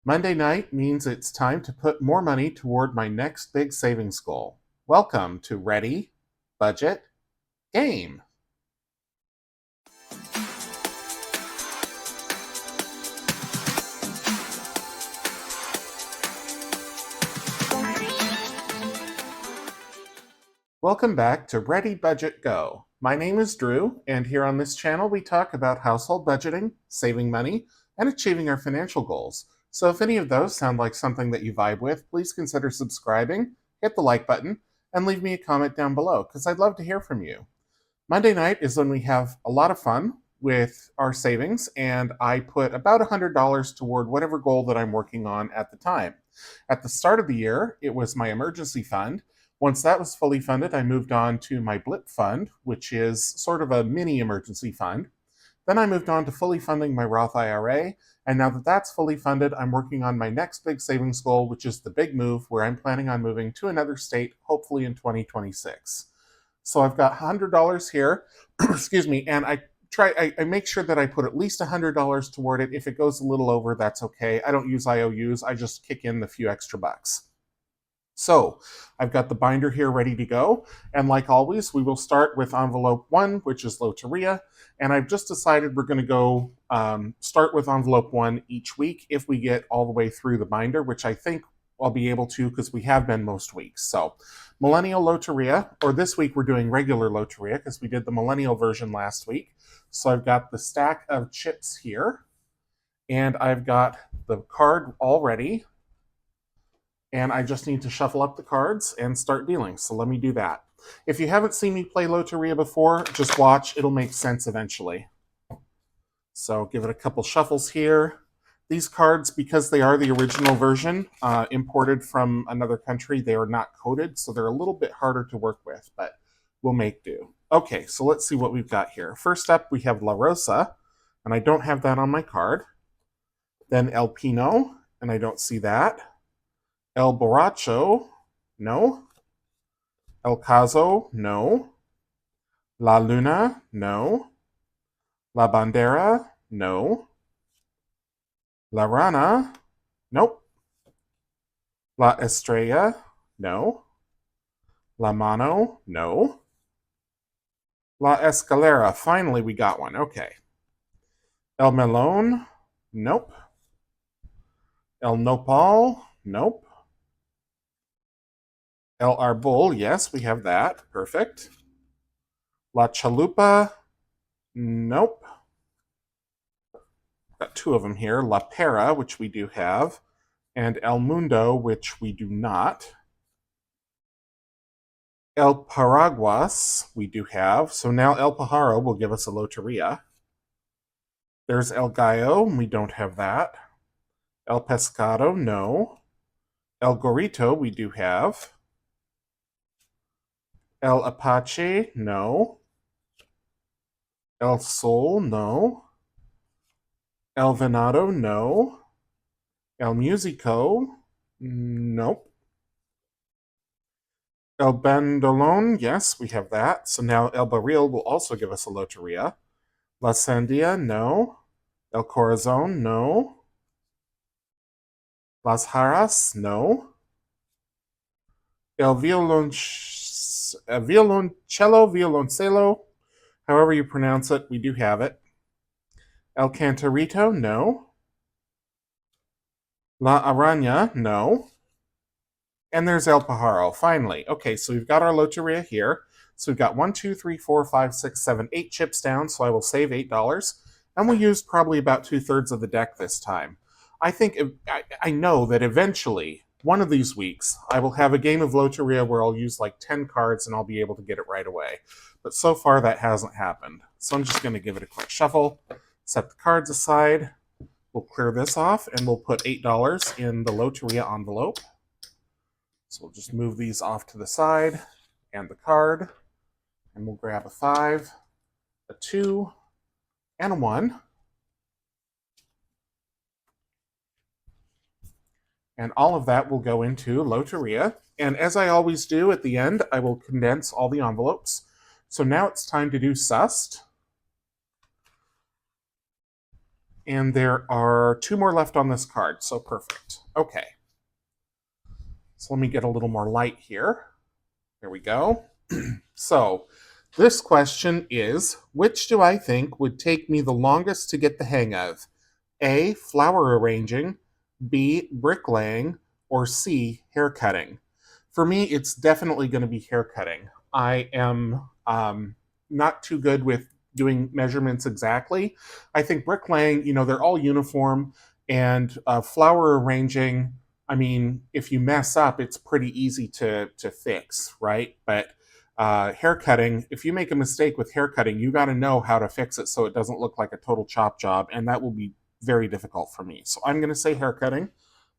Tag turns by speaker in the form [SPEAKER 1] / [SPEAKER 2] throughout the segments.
[SPEAKER 1] Monday night means it's time to put more money toward my next big savings goal. Welcome to Ready, Budget, Game. Welcome back to Ready, Budget, Go. My name is Drew, and here on this channel we talk about household budgeting, saving money, and achieving our financial goals. So if any of those sound like something that you vibe with, please consider subscribing, hit the like button, and leave me a comment down below, because I'd love to hear from you. Monday night is when we have a lot of fun with our savings, and I put about $100 toward whatever goal that I'm working on at the time. At the start of the year, it was my emergency fund. Once that was fully funded, I moved on to my blip fund, which is sort of a mini emergency fund. Then I moved on to fully funding my Roth IRA, and now that that's fully funded, I'm working on my next big savings goal, which is the big move, where I'm planning on moving to another state, hopefully in 2026. So I've got $100 here, excuse me, and I make sure that I put at least $100 toward it. If it goes a little over, that's okay. I don't use IOUs, I just kick in the few extra bucks. So I've got the binder here ready to go, and like always, we will start with envelope 1, which is Loteria, and I've just decided we're going to go start with envelope 1 each week if we get all the way through the binder, which I think I'll be able to because we have been most weeks. So Millennial Loteria, or this week we're doing regular Loteria because we did the Millennial version last week. So I've got the stack of chips here, and I've got the card all ready, and I just need to shuffle up the cards and start dealing. So let me do that. If you haven't seen me play Loteria before, just watch. It'll make sense eventually. So give it a couple shuffles here. These cards, because they are the original version, imported from another country, they are not coded, so they're a little bit harder to work with, but we'll make do. Okay, so let's see what we've got here. First up, we have La Rosa, and I don't have that on my card. Then El Pino, and I don't see that. El Borracho, no. El Caso, no. La Luna, no. La Bandera, no. La Rana, nope. La Estrella, no. La Mano, no. La Escalera, finally we got one, okay. El Melon, nope. El Nopal, nope. El Arbol, yes, we have that, perfect. La Chalupa, nope. Got two of them here. La Pera, which we do have, and El Mundo, which we do not. El Paraguas, we do have. So now El Pajaro will give us a Loteria. There's El Gallo, we don't have that. El Pescado, no. El Gorrito, we do have. El Apache, no. El Sol, no. El Venado, no. El Musico, nope. El Bandolon, yes, we have that. So now El Barril will also give us a Loteria. La Sandia, no. El Corazon, no. Las Jaras, no. El Violoncello, however you pronounce it, we do have it. El Cantarito, no. La Araña, no. And there's El Pajaro, finally. Okay, so we've got our Loteria here. So we've got 1, 2, 3, 4, 5, 6, 7, 8 chips down, so I will save $8. And we used probably about 2/3 of the deck this time. I know that eventually, one of these weeks, I will have a game of Loteria where I'll use like 10 cards and I'll be able to get it right away. But so far, that hasn't happened. So I'm just going to give it a quick shuffle, set the cards aside. We'll clear this off, and we'll put $8 in the Loteria envelope. So we'll just move these off to the side, and the card, and we'll grab a 5, a 2, and a 1. And all of that will go into Loteria. And as I always do at the end, I will condense all the envelopes. So now it's time to do Sust. and there are 2 more left on this card, so perfect. Okay. So let me get a little more light here. There we go. So this question is, which do I think would take me the longest to get the hang of? A, flower arranging, B, bricklaying, or C, haircutting? For me, it's definitely going to be haircutting. I am not too good with doing measurements exactly. I think bricklaying, they're all uniform, and flower arranging, I mean, if you mess up, it's pretty easy to fix, right? But haircutting, if you make a mistake with haircutting, you got to know how to fix it so it doesn't look like a total chop job, and that will be very difficult for me. So I'm going to say haircutting,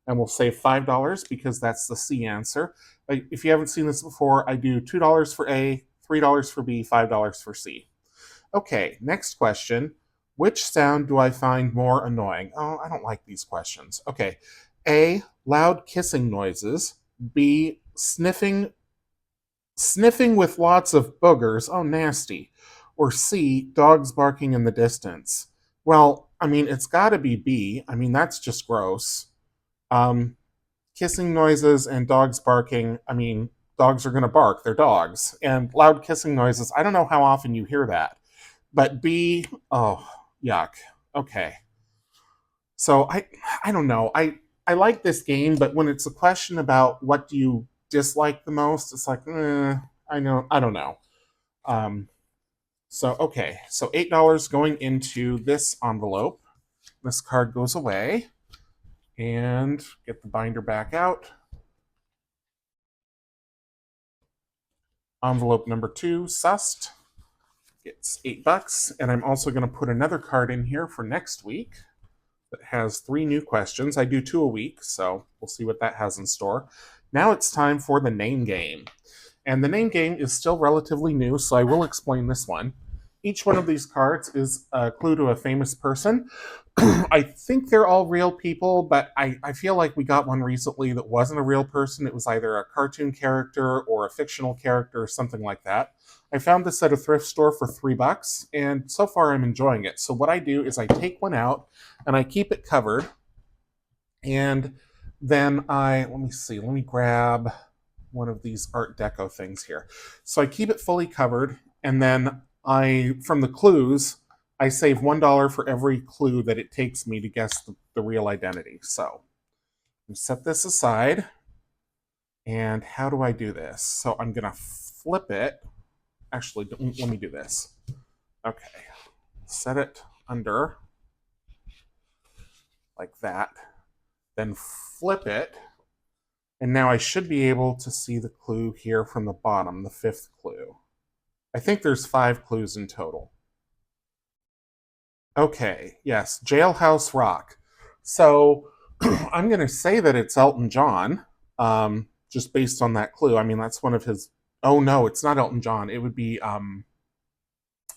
[SPEAKER 1] and we'll save $5 because that's the C answer. If you haven't seen this before, I do $2 for A, $3 for B, $5 for C. Okay, next question. Which sound do I find more annoying? Oh, I don't like these questions. Okay. A, loud kissing noises. B, sniffing with lots of boogers. Oh, nasty. Or C, dogs barking in the distance. Well, I mean, it's got to be B. I mean, that's just gross. Kissing noises and dogs barking, I mean, dogs are going to bark. They're dogs. And loud kissing noises, I don't know how often you hear that. But B, oh, yuck. Okay. So I don't know. I like this game, but when it's a question about what do you dislike the most, it's like, I don't know. So okay, so $8 going into this envelope. This card goes away, and get the binder back out. Envelope number 2, sussed. It's $8, and I'm also going to put another card in here for next week that has 3 new questions. I do 2 a week, so we'll see what that has in store. Now it's time for the name game. And the name game is still relatively new, so I will explain this one. Each one of these cards is a clue to a famous person. I think they're all real people, but I feel like we got one recently that wasn't a real person. It was either a cartoon character or a fictional character or something like that. I found this at a thrift store for $3, and so far I'm enjoying it. So what I do is I take one out, and I keep it covered, and then let me grab one of these Art Deco things here. So I keep it fully covered, and then from the clues, I save $1 for every clue that it takes me to guess the real identity. So we set this aside, and how do I do this? So I'm going to flip it. Actually, let me do this. Okay, set it under like that, then flip it, and now I should be able to see the clue here from the bottom, the 5th clue. I think there's 5 clues in total. Okay, yes, Jailhouse Rock. So I'm going to say that it's Elton John, just based on that clue. I mean, that's one of his... Oh, no, it's not Elton John. It would be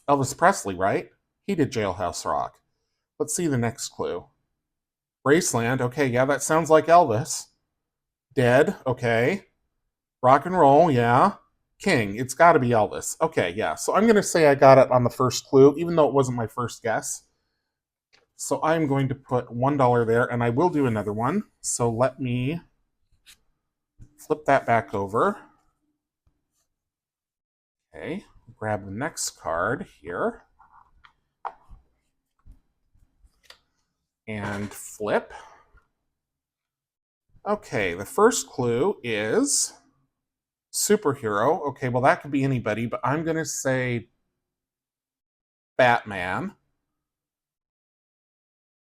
[SPEAKER 1] Elvis Presley, right? He did Jailhouse Rock. Let's see the next clue. Graceland. Okay, yeah, that sounds like Elvis. Dead. Okay. Rock and roll. Yeah. King. It's got to be Elvis. Okay, yeah. So I'm going to say I got it on the first clue, even though it wasn't my first guess. So I'm going to put $1 there, and I will do another one. So let me flip that back over. Okay. Grab the next card here. And flip. Okay, the first clue is superhero. Okay, well, that could be anybody, but I'm going to say Batman.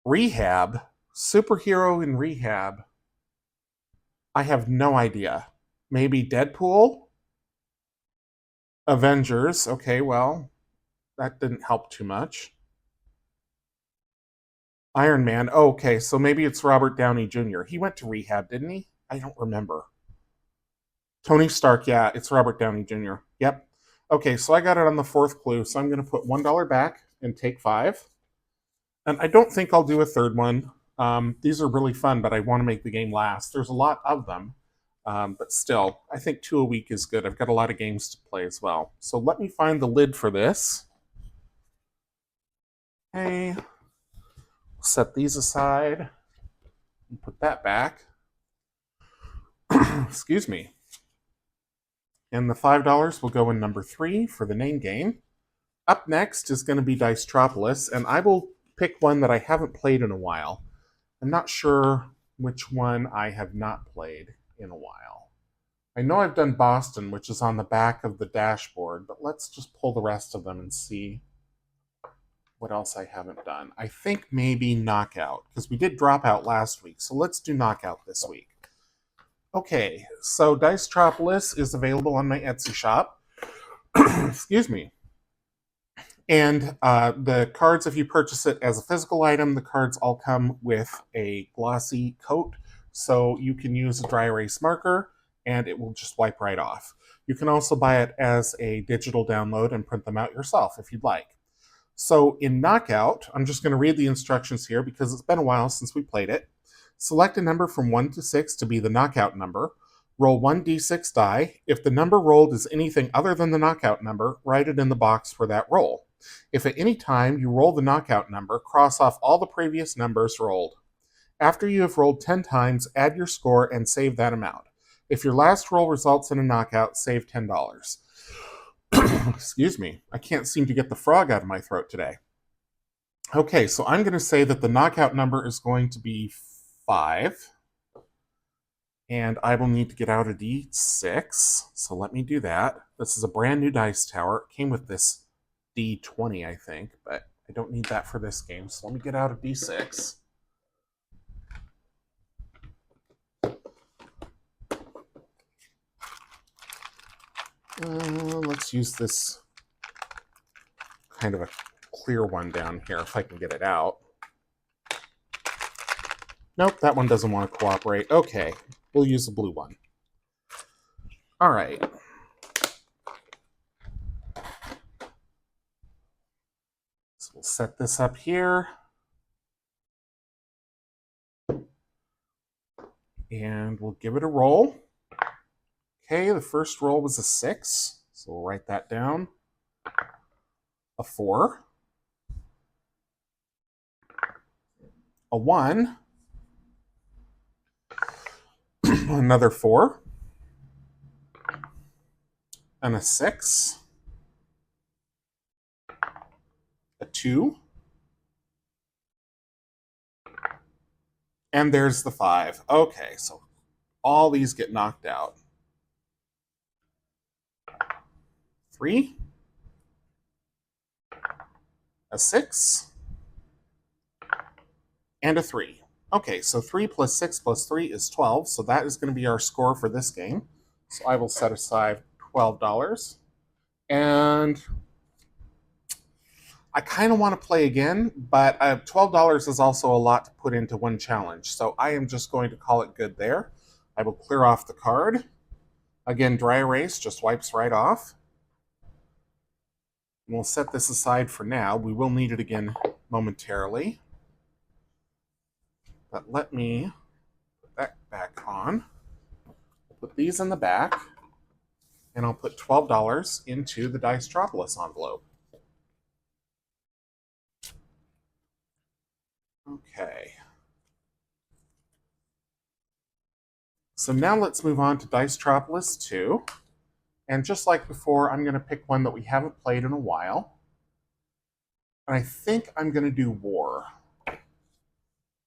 [SPEAKER 1] Rehab. Superhero in rehab. I have no idea. Maybe Deadpool? Avengers. Okay, well, that didn't help too much. Iron Man. Oh, okay, so maybe it's Robert Downey Jr. He went to rehab, didn't he? I don't remember. Tony Stark. Yeah, it's Robert Downey Jr. Yep. Okay, so I got it on the 4th clue, so I'm going to put $1 back and take 5. And I don't think I'll do a third one. These are really fun, but I want to make the game last. There's a lot of them, but still, I think 2 a week is good. I've got a lot of games to play as well. So let me find the lid for this. Okay. Set these aside and put that back. Excuse me. And the $5 will go in number 3 for the name game. Up next is going to be Dicetropolis, and I will pick one that I haven't played in a while. I'm not sure which one I have not played in a while. I know I've done Boston, which is on the back of the dashboard, but let's just pull the rest of them and see what else I haven't done. I think maybe Knockout, because we did Dropout last week, so let's do Knockout this week. Okay, so Dicetropolis is available on my Etsy shop. Excuse me. And the cards, if you purchase it as a physical item, the cards all come with a glossy coat, so you can use a dry erase marker, and it will just wipe right off. You can also buy it as a digital download and print them out yourself if you'd like. So in Knockout, I'm just going to read the instructions here because it's been a while since we played it. Select a number from 1 to 6 to be the knockout number. Roll 1d6 die. If the number rolled is anything other than the knockout number, write it in the box for that roll. If at any time you roll the knockout number, cross off all the previous numbers rolled. After you have rolled 10 times, add your score and save that amount. If your last roll results in a knockout, save $10. Excuse me, I can't seem to get the frog out of my throat today. Okay, so I'm going to say that the knockout number is going to be 5. And I will need to get out a D6, so let me do that. This is a brand new dice tower. It came with this D20, I think, but I don't need that for this game, so let me get out a D6. Let's use this kind of a clear one down here if I can get it out. Nope, that one doesn't want to cooperate. Okay, we'll use the blue one. All right. So we'll set this up here. And we'll give it a roll. Okay, the first roll was a 6, so we'll write that down. A 4. A 1. Another 4. And a 6. A 2. And there's the 5. Okay, so all these get knocked out. 3. A 6. And a 3. Okay, so 3 plus 6 plus 3 is 12, so that is going to be our score for this game. So I will set aside $12. And I kind of want to play again, but $12 is also a lot to put into one challenge, so I am just going to call it good there. I will clear off the card. Again, dry erase just wipes right off. We'll set this aside for now. We will need it again momentarily. But let me put that back on. I'll put these in the back, and I'll put $12 into the Dicetropolis envelope. Okay. So now let's move on to Dicetropolis 2. And just like before, I'm going to pick one that we haven't played in a while. And I think I'm going to do War.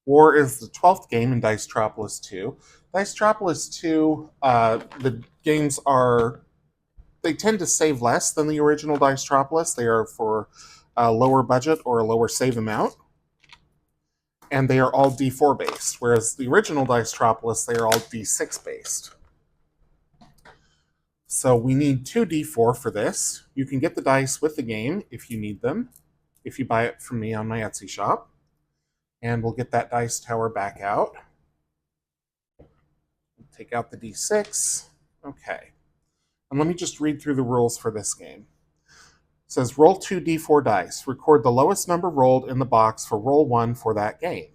[SPEAKER 1] War is the 12th game in Dicetropolis 2. Dicetropolis 2, the games they tend to save less than the original Dicetropolis. They are for a lower budget or a lower save amount. And they are all D4 based, whereas the original Dicetropolis, they are all D6 based. So we need 2 D4 for this. You can get the dice with the game if you need them, if you buy it from me on my Etsy shop. And we'll get that dice tower back out. Take out the D6. Okay. And let me just read through the rules for this game. It says roll 2 D4 dice. Record the lowest number rolled in the box for roll 1 for that game.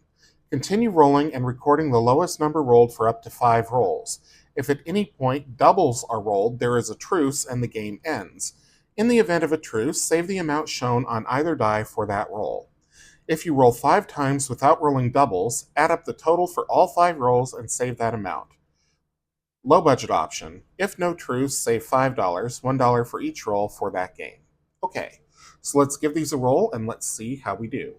[SPEAKER 1] Continue rolling and recording the lowest number rolled for up to 5 rolls. If at any point doubles are rolled, there is a truce and the game ends. In the event of a truce, save the amount shown on either die for that roll. If you roll 5 times without rolling doubles, add up the total for all 5 rolls and save that amount. Low budget option. If no truce, save $5, $1 for each roll for that game. Okay, so let's give these a roll and let's see how we do.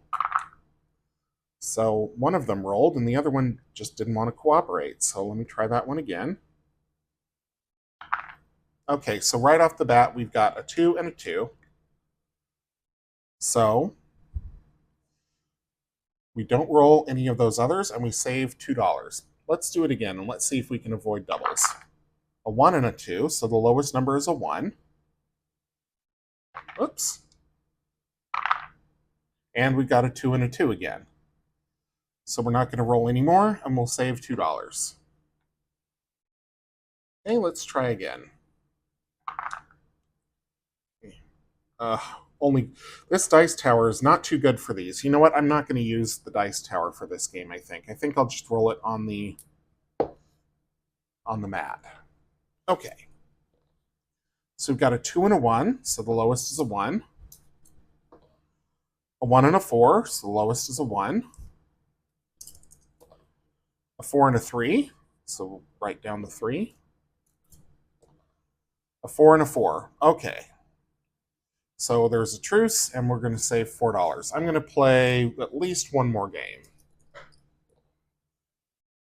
[SPEAKER 1] So one of them rolled and the other one just didn't want to cooperate. So let me try that one again. Okay, so right off the bat, we've got a 2 and a 2. So we don't roll any of those others and we save $2. Let's do it again and let's see if we can avoid doubles. A 1 and a 2, so the lowest number is a 1. Oops. And we've got a 2 and a 2 again. So we're not going to roll anymore, and we'll save $2. Okay, let's try again. Only this dice tower is not too good for these. You know what? I'm not going to use the dice tower for this game, I think. I think I'll just roll it on the mat. Okay. So we've got a 2 and a 1, so the lowest is a 1. A 1 and a 4, so the lowest is a 1. A 4 and a 3, so we'll write down the 3. A 4 and a 4. Okay. So there's a truce, and we're going to save $4. I'm going to play at least one more game.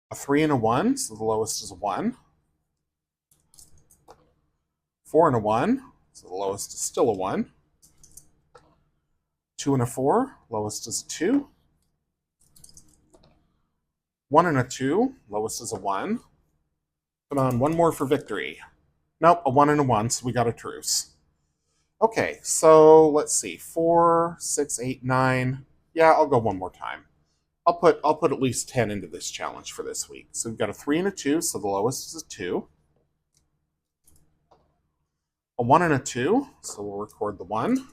[SPEAKER 1] A 3 and a 1, so the lowest is a 1. 4 and a 1, so the lowest is still a 1. 2 and a 4, lowest is a 2. 1 and a 2, lowest is a 1. Come on, one more for victory. Nope, a 1 and a 1, so we got a truce. Okay, so let's see. 4, 6, 8, 9. Yeah, I'll go one more time. I'll put at least 10 into this challenge for this week. So we've got a 3 and a 2, so the lowest is a 2. A 1 and a 2, so we'll record the 1.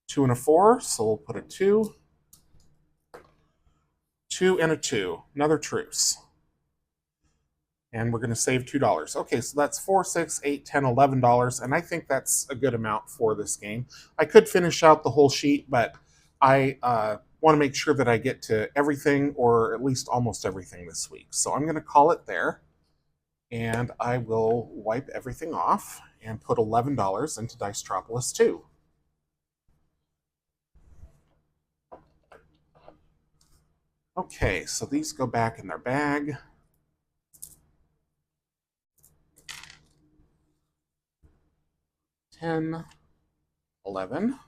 [SPEAKER 1] 2 and a 4, so we'll put a 2. 2 and a 2, another truce. And we're going to save $2. Okay, so that's $4, $6, $8, $10, $11, and I think that's a good amount for this game. I could finish out the whole sheet, but I want to make sure that I get to everything, or at least almost everything this week. So I'm going to call it there, and I will wipe everything off and put $11 into Dicetropolis 2. Okay, so these go back in their bag. $10, $11.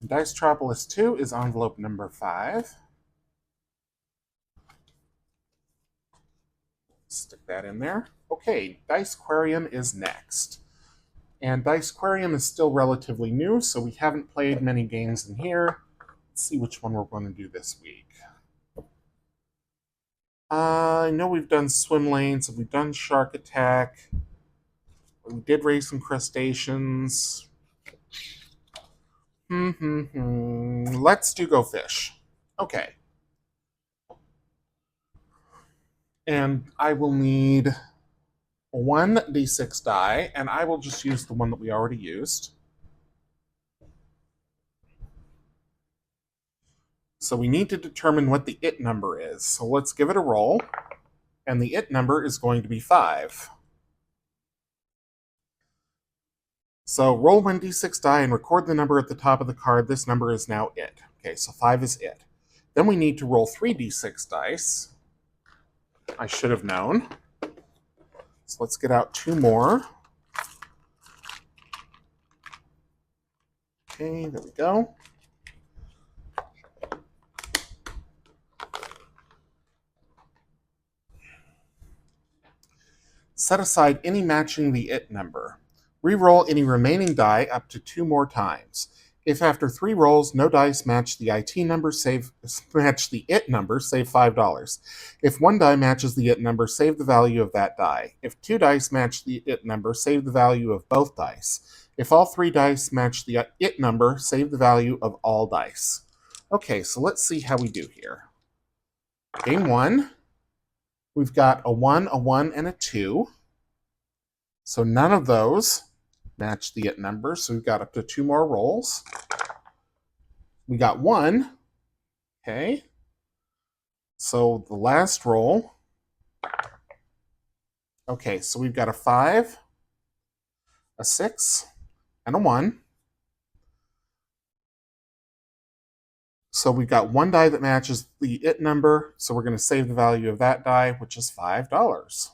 [SPEAKER 1] Dicetropolis 2 is envelope number 5. Stick that in there. Okay, Dicequarium is next. And Dicequarium is still relatively new, so we haven't played many games in here. Let's see which one we're going to do this week. I know we've done Swim Lanes, we've done Shark Attack. We did raise some crustaceans. Let's do Go Fish. Okay. And I will need 1 d6 die, and I will just use the one that we already used. So we need to determine what the it number is. So let's give it a roll. And the it number is going to be 5. So roll 1 d6 die and record the number at the top of the card. This number is now it. Okay, so 5 is it. Then we need to roll 3 d6 dice. I should have known. So let's get out 2 more. Okay, there we go. Set aside any matching the it number. Reroll any remaining die up to 2 more times. If after 3 rolls no dice match the it number, match the it number, save $5. If 1 die matches the it number, save the value of that die. If 2 dice match the it number, save the value of both dice. If all 3 dice match the it number, save the value of all dice. Okay, so let's see how we do here. Game 1. We've got a 1, a 1, and a 2. So none of those match the it number, so we've got up to 2 more rolls. We got 1. Okay. So the last roll. Okay, so we've got a 5, a 6, and a 1. So we've got one die that matches the it number, so we're going to save the value of that die, which is $5.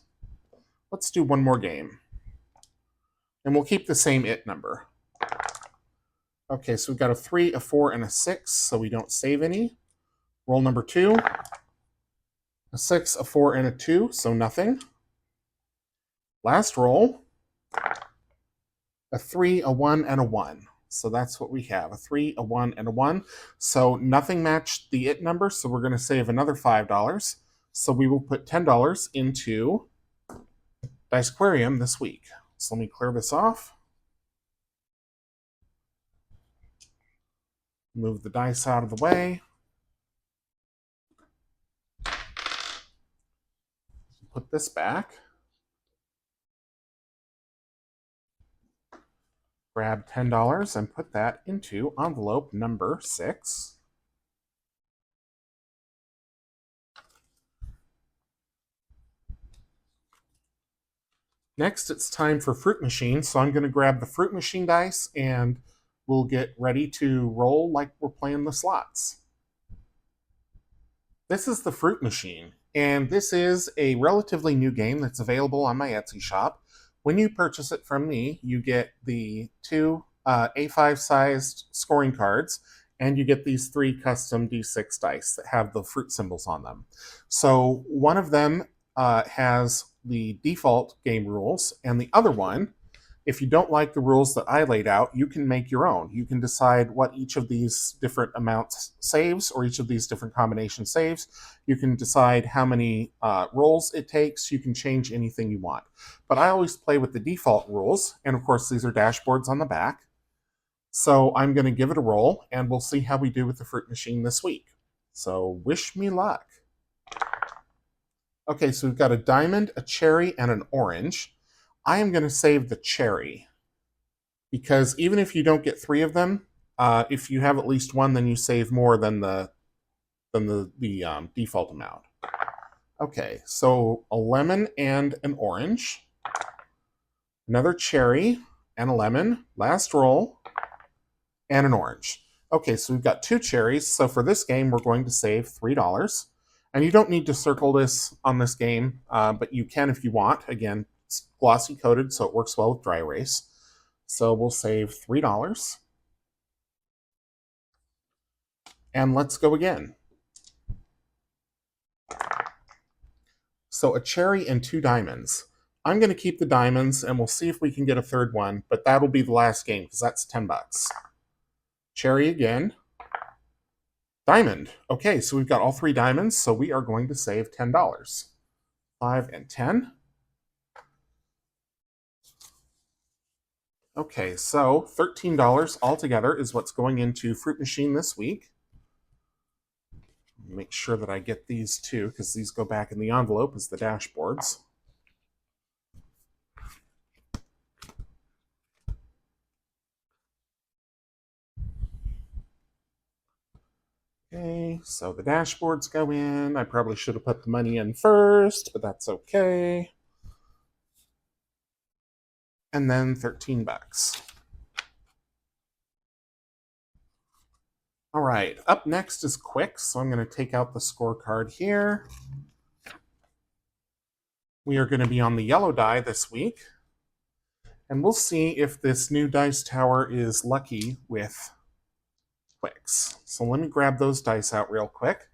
[SPEAKER 1] Let's do one more game. And we'll keep the same it number. Okay, so we've got a 3, a 4, and a 6, so we don't save any. Roll number 2. A 6, a 4, and a 2, so nothing. Last roll. A 3, a 1, and a 1. So that's what we have, a 3, a 1, and a 1. So nothing matched the it number, so we're going to save another $5. So we will put $10 into Dicequarium this week. So let me clear this off. Move the dice out of the way. Put this back. Grab $10 and put that into envelope number 6. Next, it's time for Fruit Machine, so I'm going to grab the Fruit Machine dice and we'll get ready to roll like we're playing the slots. This is the Fruit Machine, and this is a relatively new game that's available on my Etsy shop. When you purchase it from me, you get the 2 A5-sized scoring cards, and you get these 3 custom D6 dice that have the fruit symbols on them. So one of them has the default game rules, and the other one, if you don't like the rules that I laid out, you can make your own. You can decide what each of these different amounts saves, or each of these different combinations saves. You can decide how many rolls it takes. You can change anything you want. But I always play with the default rules, and of course these are dashboards on the back. So I'm going to give it a roll, and we'll see how we do with the Fruit Machine this week. So wish me luck. Okay, so we've got a diamond, a cherry, and an orange. I am going to save the cherry, because even if you don't get 3 of them, if you have at least 1, then you save more than the default amount. Okay, so a lemon and an orange, another cherry and a lemon, last roll, and an orange. Okay, so we've got 2 cherries, so for this game we're going to save $3. And you don't need to circle this on this game, but you can if you want. Again, it's glossy coated, so it works well with dry erase. So we'll save $3. And let's go again. So a cherry and 2 diamonds. I'm going to keep the diamonds, and we'll see if we can get a third one, but that'll be the last game, because that's $10. Cherry again. Diamond. Okay, so we've got all 3 diamonds, so we are going to save $10. 5 and 10. Okay, so $13 altogether is what's going into Fruit Machine this week. Make sure that I get these 2, because these go back in the envelope as the dashboards. Okay, so the dashboards go in. I probably should have put the money in first, but that's okay. And then $13. All right, up next is Quick, so I'm going to take out the scorecard here. We are going to be on the yellow die this week, and we'll see if this new dice tower is lucky with Quicks. So let me grab those dice out real quick.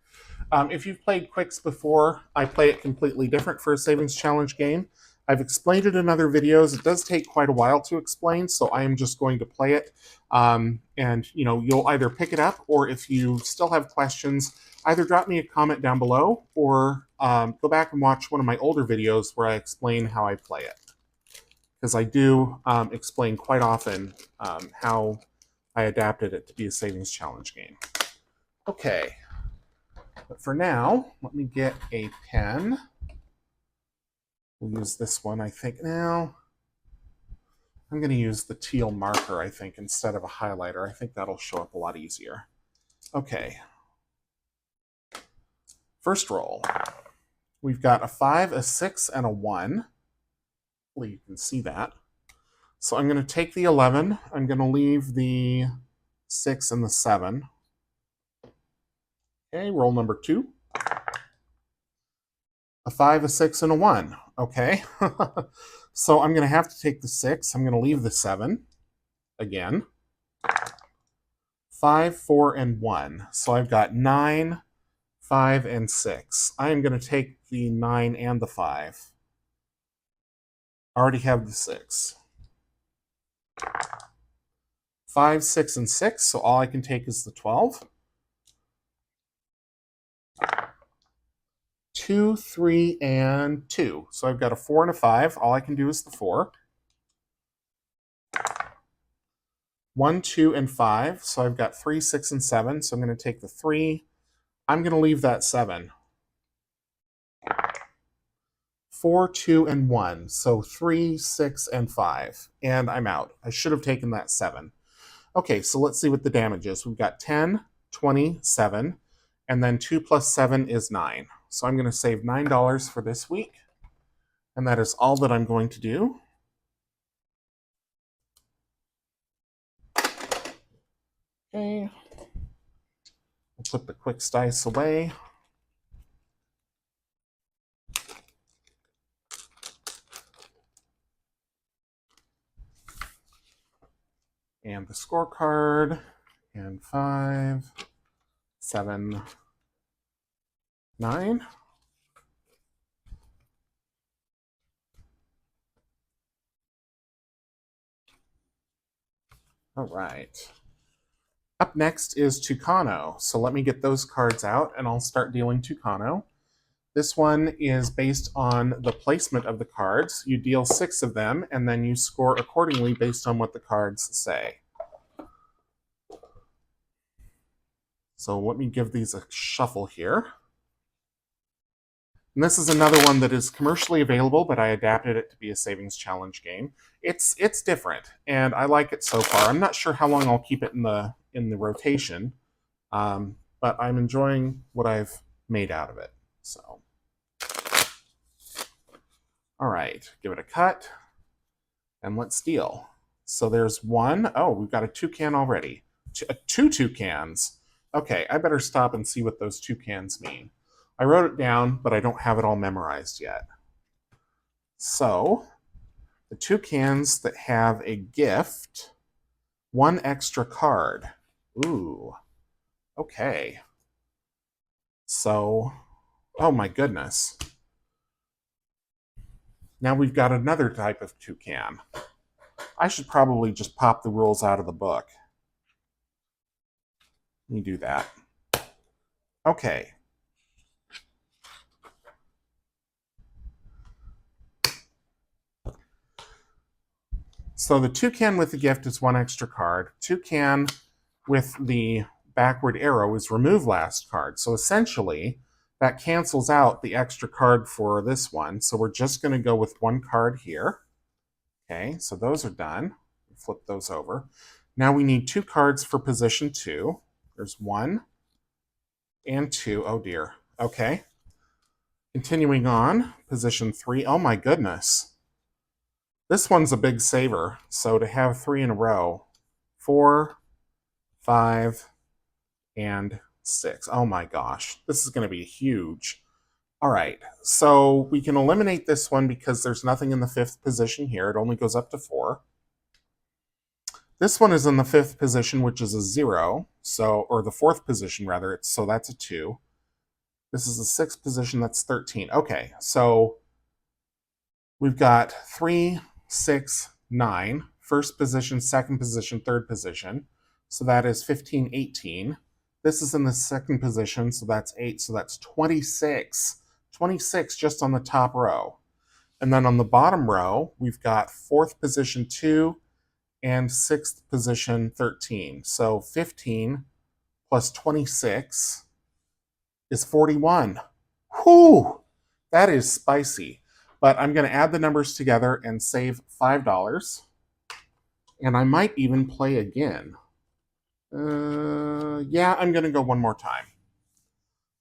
[SPEAKER 1] If you've played Quicks before, I play it completely different for a savings challenge game. I've explained it in other videos. It does take quite a while to explain, so I am just going to play it. And you'll either pick it up, or if you still have questions, either drop me a comment down below, or go back and watch one of my older videos where I explain how I play it. Because I do explain quite often how I adapted it to be a savings challenge game. Okay. But for now, let me get a pen. We'll use this one, I think, now. I'm going to use the teal marker, I think, instead of a highlighter. I think that'll show up a lot easier. Okay. First roll. We've got a 5, a 6, and a 1. Hopefully you can see that. So I'm going to take the 11. I'm going to leave the 6 and the 7. Okay, roll number 2. A 5, a 6, and a 1. Okay. So I'm going to have to take the 6. I'm going to leave the 7 again. 5, 4, and 1. So I've got 9, 5, and 6. I am going to take the 9 and the 5. I already have the 6. 5, 6, and 6, so all I can take is the 12. 2, 3, and 2. So I've got a 4 and a 5. All I can do is the 4. 1, 2, and 5. So I've got 3, 6, and 7. So I'm going to take the 3. I'm going to leave that 7. 4, 2, and 1. So 3, 6, and 5. And I'm out. I should have taken that 7. Okay, so let's see what the damage is. We've got 10, 27, and then 2 plus 7 is 9. So I'm going to save $9 for this week. And that is all that I'm going to do. Okay. I'll put the quick dice away. And the scorecard. And 5, 7, 9. All right. Up next is Tucano. So let me get those cards out and I'll start dealing Tucano. This one is based on the placement of the cards. You deal 6 of them and then you score accordingly based on what the cards say. So let me give these a shuffle here. And this is another one that is commercially available, but I adapted it to be a savings challenge game. It's different, and I like it so far. I'm not sure how long I'll keep it in the rotation, but I'm enjoying what I've made out of it. So, all right, give it a cut, and let's deal. So there's 1. Oh, we've got a toucan already. 2 toucans. Okay, I better stop and see what those toucans mean. I wrote it down, but I don't have it all memorized yet. So, the toucans that have a gift, 1 extra card. Ooh, okay. So, oh my goodness. Now we've got another type of toucan. I should probably just pop the rules out of the book. Let me do that. Okay. So the toucan with the gift is 1 extra card. Toucan with the backward arrow is remove last card. So essentially, that cancels out the extra card for this one. So we're just going to go with 1 card here. Okay, so those are done. Flip those over. Now we need 2 cards for position 2. There's 1 and 2. Oh dear. Okay. Continuing on, position 3. Oh my goodness. This one's a big saver. So to have 3 in a row, 4, 5, and 6. Oh my gosh, this is going to be huge. All right, so we can eliminate this one because there's nothing in the 5th position here. It only goes up to 4. This one is in the 5th position, which is a 0. So, or the 4th position rather. So that's a 2. This is the 6th position. That's 13. Okay, so we've got 3, 6, 9. First position, second position, third position. So that is 15, 18. This is in the 2nd position, so that's 8. So that's 26. 26 just on the top row. And then on the bottom row, we've got 4th position 2 and 6th position 13. So 15 plus 26 is 41. Whew! That is spicy. But I'm going to add the numbers together and save $5. And I might even play again. Yeah, I'm going to go one more time.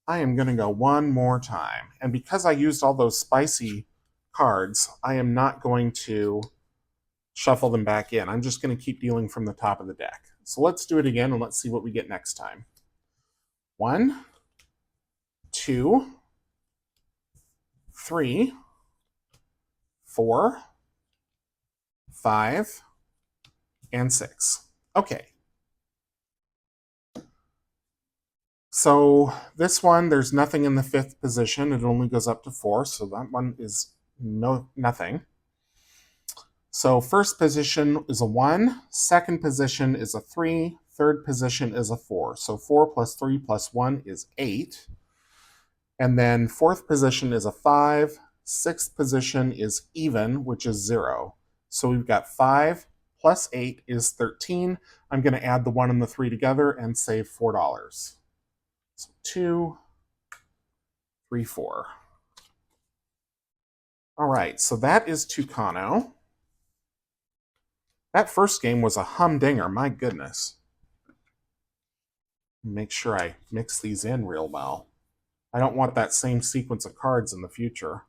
[SPEAKER 1] I am going to go one more time. And because I used all those spicy cards, I am not going to shuffle them back in. I'm just going to keep dealing from the top of the deck. So let's do it again and let's see what we get next time. 1, 2, 3, 4, 5, and 6. Okay. So this one, there's nothing in the 5th position. It only goes up to 4, so that one is nothing. So first position is a 1, second position is a 3, third position is a 4. So 4 plus 3 plus 1 is 8. And then fourth position is a 5, sixth position is even, which is 0. So we've got 5 plus 8 is 13. I'm going to add the 1 and the 3 together and save $4. So 2, 3, 4. All right, so that is Tucano. That first game was a humdinger, my goodness. Make sure I mix these in real well. I don't want that same sequence of cards in the future.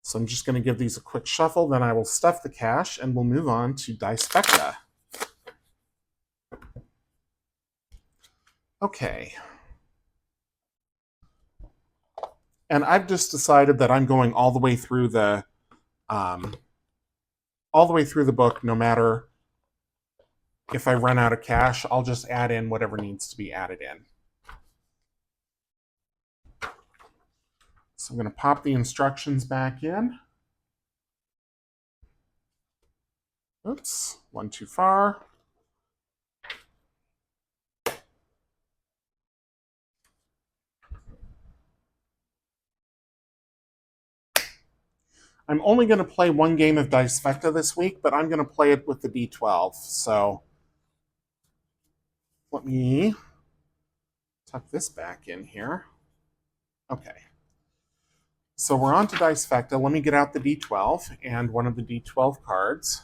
[SPEAKER 1] So I'm just going to give these a quick shuffle, then I will stuff the cash, and we'll move on to Dicefecta. Okay. And I've just decided that I'm going all the way through the book, no matter if I run out of cash, I'll just add in whatever needs to be added in. So I'm going to pop the instructions back in. Oops, one too far. I'm only going to play one game of Dicefecta this week, but I'm going to play it with the D12. So let me tuck this back in here. Okay. So we're on to Dicefecta. Let me get out the D12 and one of the D12 cards.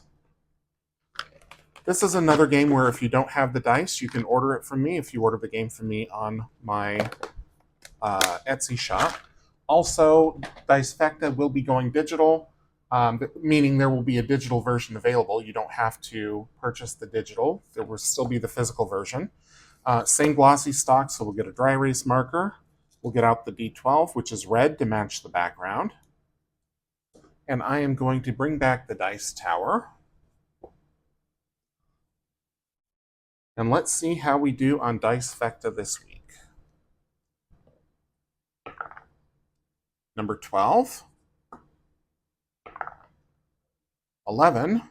[SPEAKER 1] This is another game where if you don't have the dice, you can order it from me if you order the game from me on my Etsy shop. Also, Dicefecta will be going digital, meaning there will be a digital version available. You don't have to purchase the digital. There will still be the physical version. Same glossy stock, so we'll get a dry erase marker. We'll get out the D12, which is red to match the background. And I am going to bring back the dice tower. And let's see how we do on Dicefecta this week. Number 12, 11,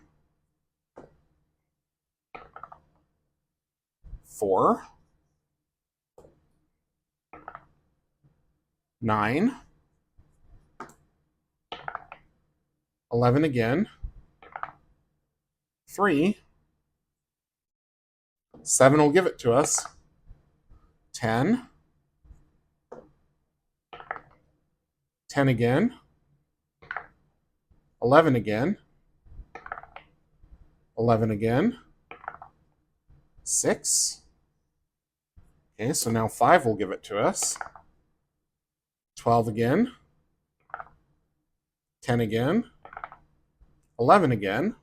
[SPEAKER 1] 4, 9, 11 again, 3, 7 will give it to us, 10, 10 again, 11 again, 11 again, 6. Okay, so now 5 will give it to us. 12 again, 10 again, 11 again.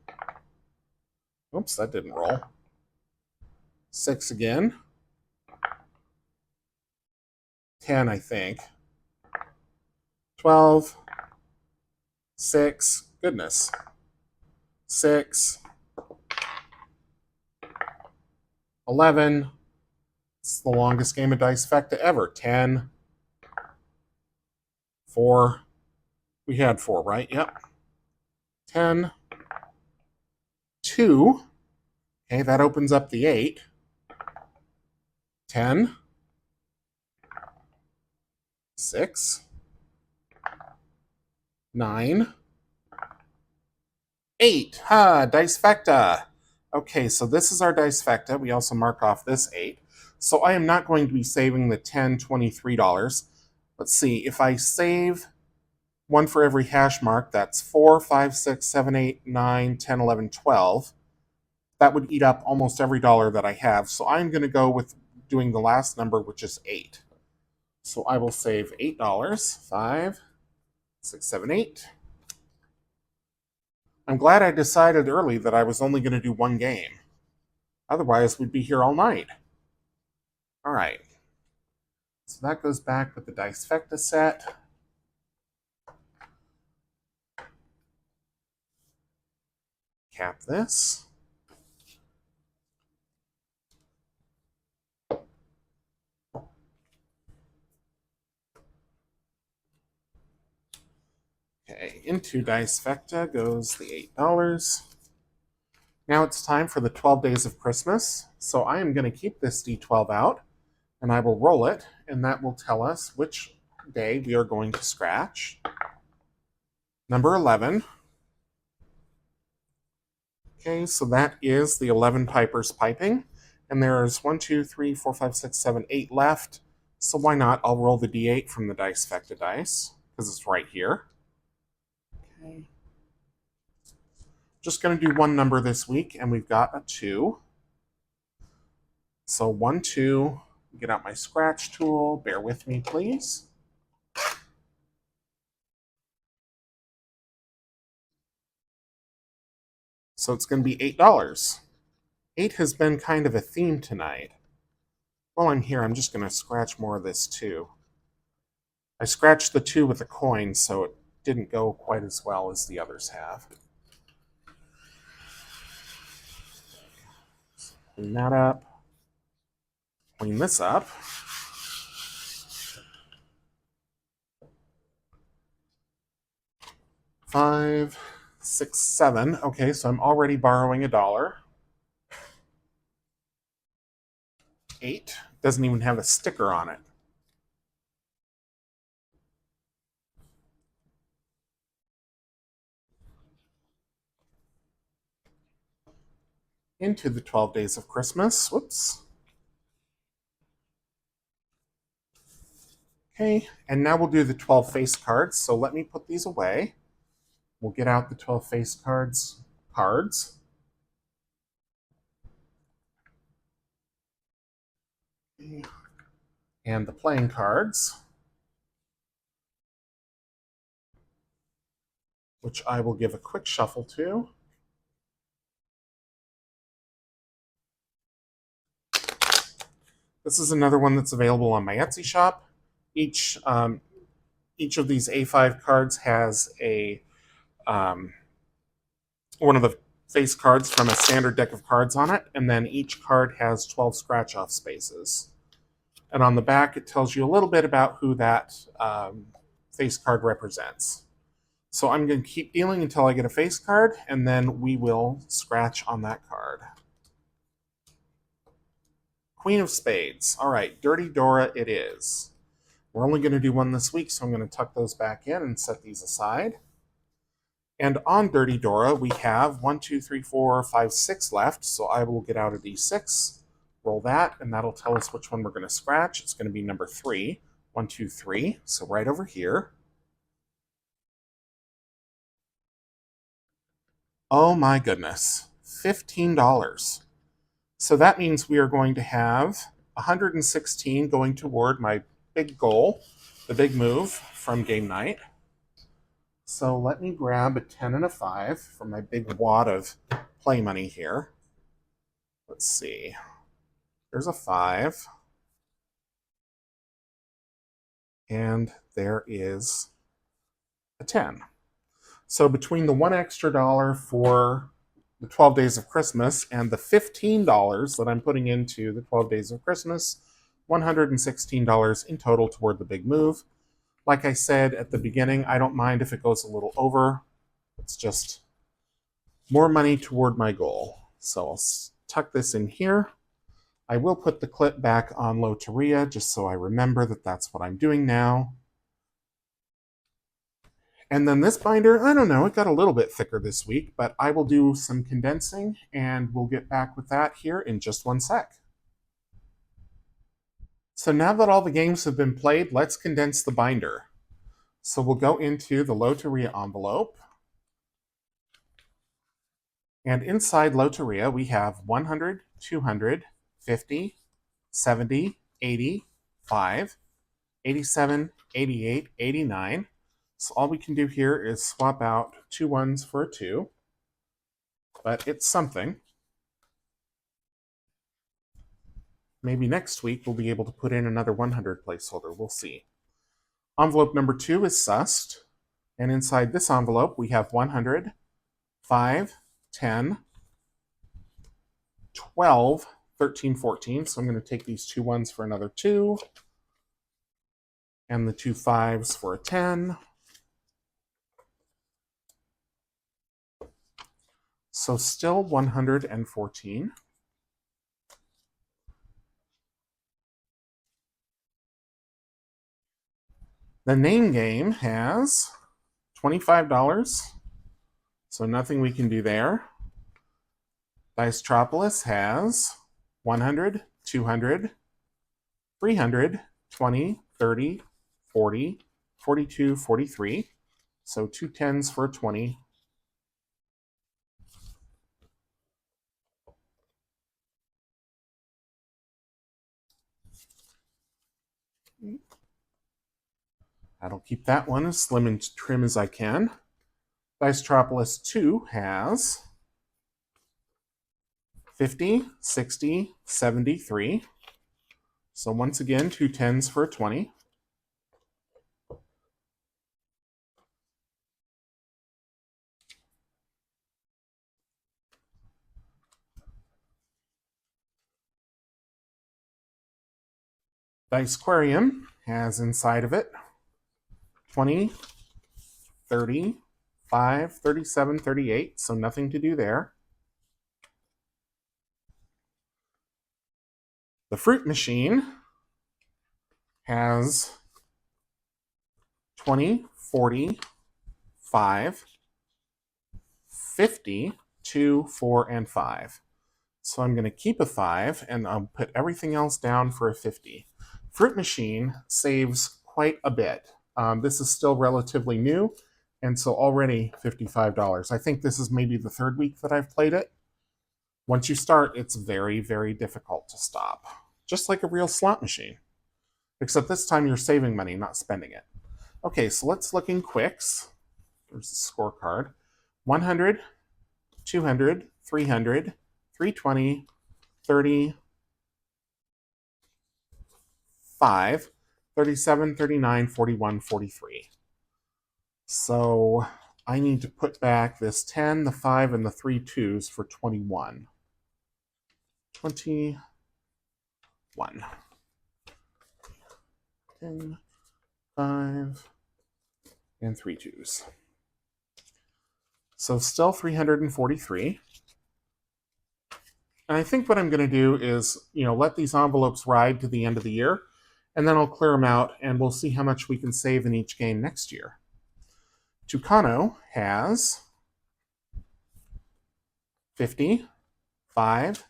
[SPEAKER 1] Oops, that didn't roll. 6 again, 10, I think. 12, 6, goodness, 6, 11, it's the longest game of Dicefecta ever, 10, 4, we had 4, right? Yep. 10, 2, okay, that opens up the 8, 10, 6, 9, 8. Ha, Dicefecta. Okay, so this is our Dicefecta. We also mark off this 8. So I am not going to be saving the $10, $23. Let's see, if I save one for every hash mark. That's 4, 5, 6, 7, 8, 9, 10, 11, 12. That would eat up almost every dollar that I have. So I'm going to go with doing the last number, which is 8. So I will save $8. 5, 6, 7, 8. I'm glad I decided early that I was only going to do one game. Otherwise, we'd be here all night. All right. So that goes back with the Dicefecta set. Cap this. Okay, into Dicefecta goes the $8. Now it's time for the 12 Days of Christmas. So I am going to keep this D12 out, and I will roll it, and that will tell us which day we are going to scratch. Number 11. Okay, so that is the 11 pipers piping, and there's 1, 2, 3, 4, 5, 6, 7, 8 left. So why not? I'll roll the D8 from the Dicefecta dice, because it's right here. Okay. Just going to do one number this week, and we've got a 2. So 1, 2. Get out my scratch tool. Bear with me, please. So it's going to be $8. 8 has been kind of a theme tonight. While I'm here, I'm just going to scratch more of this too. I scratched the 2 with a coin, so it didn't go quite as well as the others have. Clean that up. Clean this up. $5, 6, 7. Okay, so I'm already borrowing $1. 8 doesn't even have a sticker on it. Into the 12 Days of Christmas. Whoops. Okay, and now we'll do the 12 face cards. So let me put these away. We'll get out the 12 face cards. And the playing cards, which I will give a quick shuffle to. This is another one that's available on my Etsy shop. Each of these A5 cards has a one of the face cards from a standard deck of cards on it, and then each card has 12 scratch-off spaces. And on the back, it tells you a little bit about who that face card represents. So I'm going to keep dealing until I get a face card, and then we will scratch on that card. Queen of Spades. All right, Dirty Dora it is. We're only going to do one this week, so I'm going to tuck those back in and set these aside. And on Dirty Dora, we have 1, 2, 3, 4, 5, 6 left, so I will get out a D6, roll that, and that'll tell us which one we're going to scratch. It's going to be number 3. 1, 2, 3, so right over here. Oh my goodness, $15. So that means we are going to have 116 going toward my big goal, the big move from game night. So let me grab a 10 and a 5 from my big wad of play money here. Let's see. There's a 5. And there is a 10. So between the $1 extra for the 12 Days of Christmas and the $15 that I'm putting into the 12 Days of Christmas, $116 in total toward the big move. Like I said at the beginning, I don't mind if it goes a little over. It's just more money toward my goal. So I'll tuck this in here. I will put the clip back on Loteria just so I remember that that's what I'm doing now. And then this binder, I don't know, it got a little bit thicker this week, but I will do some condensing and we'll get back with that here in just one sec. So now that all the games have been played, let's condense the binder. So we'll go into the Loteria envelope. And inside Loteria, we have 100, 200, 50, 70, 80, 5, 87, 88, 89. So all we can do here is swap out 2 ones for a 2. But it's something. Maybe next week we'll be able to put in another 100 placeholder. We'll see. Envelope number 2 is sussed. And inside this envelope, we have 100, 5, 10, 12, 13, 14. So I'm going to take these 2 ones for another 2. And the 2 5s for a 10. So still 114. The name game has $25. So nothing we can do there. Dicetropolis has 100, 200, 300, 20, 30, 40, 42, 43. So 2 10s for 20. That'll keep that one as slim and trim as I can. Dicetropolis 2 has 50, 60, 73. So once again, 2 10s for a 20. Dicequarium has inside of it 20, 30, 5, 37, 38, so nothing to do there. The fruit machine has 20, 40, 5, 50, 2, 4, and 5. So I'm going to keep a 5, and I'll put everything else down for a 50. Fruit machine saves quite a bit. This is still relatively new, and so already $55. I think this is maybe the 3rd week that I've played it. Once you start, it's very, very difficult to stop. Just like a real slot machine. Except this time you're saving money, not spending it. Okay, so let's look in quicks. There's the scorecard. 100, 200, 300, 320, 30, 5, 37, 39, 41, 43. So I need to put back this 10, the 5, and the 3 2s for 21. 21. 10, 5, and 3 2s. So still 343. And I think what I'm going to do is, let these envelopes ride to the end of the year, and then I'll clear them out, and we'll see how much we can save in each game next year. Tucano has 50, 5,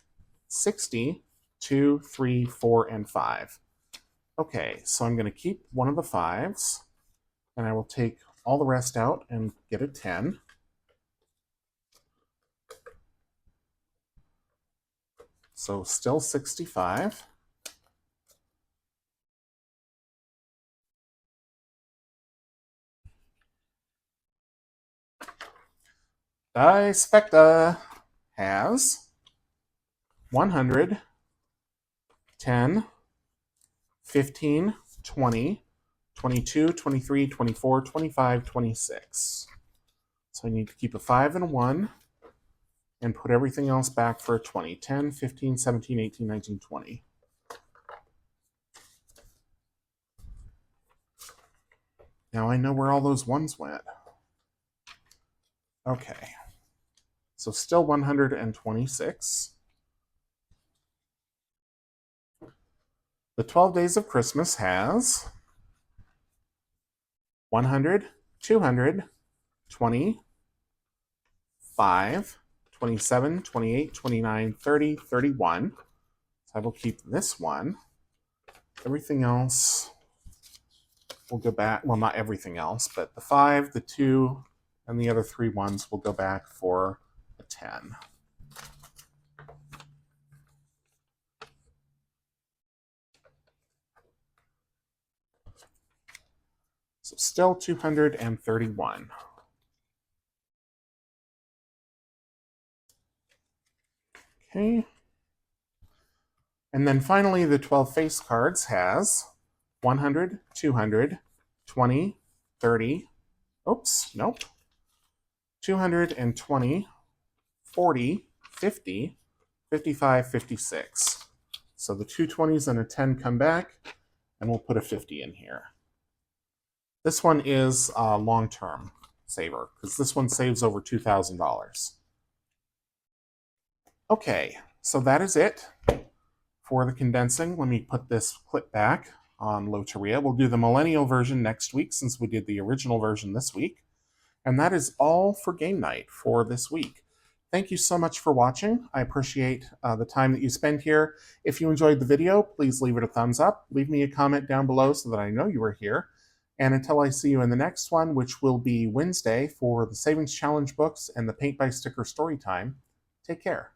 [SPEAKER 1] 60, 2, 3, 4, and 5. Okay, so I'm going to keep one of the 5s, and I will take all the rest out and get a 10. So still 65. Dicefecta has 100, 10, 15, 20, 22, 23, 24, 25, 26. So I need to keep a 5 and a 1 and put everything else back for a 20. 10, 15, 17, 18, 19, 20. Now I know where all those ones went. Okay. So still 126. The 12 Days of Christmas has 100, 200, 20, 5, 27, 28, 29, 30, 31. So I will keep this one. Everything else will go back, well, not everything else, but the 5, the 2, and the other 3 ones will go back for a 10. So still 231. Okay. And then finally, the 12 face cards has 100, 200, 20, 30, oops, nope, 220, 40, 50, 55, 56. So the 2 20s and a 10 come back, and we'll put a 50 in here. This one is a long-term saver, because this one saves over $2,000. Okay, so that is it for the condensing. Let me put this clip back on Loteria. We'll do the millennial version next week since we did the original version this week. And that is all for game night for this week. Thank you so much for watching. I appreciate the time that you spend here. If you enjoyed the video, please leave it a thumbs up. Leave me a comment down below so that I know you were here. And until I see you in the next one, which will be Wednesday for the Savings Challenge books and the Paint by Sticker story time, take care.